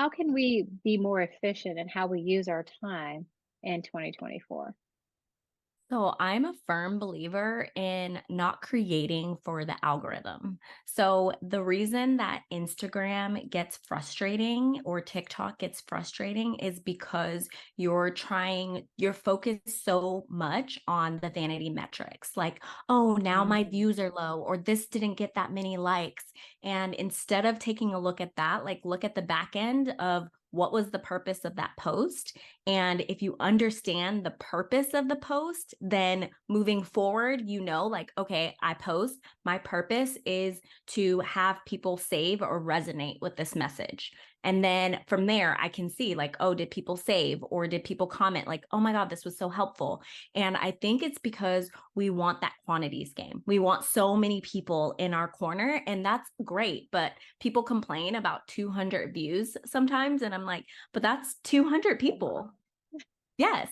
How can we be more efficient in how we use our time in 2024? So I'm a firm believer in not creating for the algorithm. So the reason that Instagram gets frustrating or TikTok gets frustrating is because you're focused so much on the vanity metrics. Like, oh, now my Mhm. views are low, or this didn't get that many likes. And instead of taking a look at that, like look at the back end of what was the purpose of that post, and if you understand the purpose of the post, then moving forward, like, okay, I post, my purpose is to have people save or resonate with this message. And then from there, I can see, like, oh, did people save or did people comment, like, oh my God, this was so helpful. And I think it's because we want that quantities game. We want so many people in our corner, and that's great. But people complain about 200 views sometimes. And I'm like, but that's 200 people. Yes.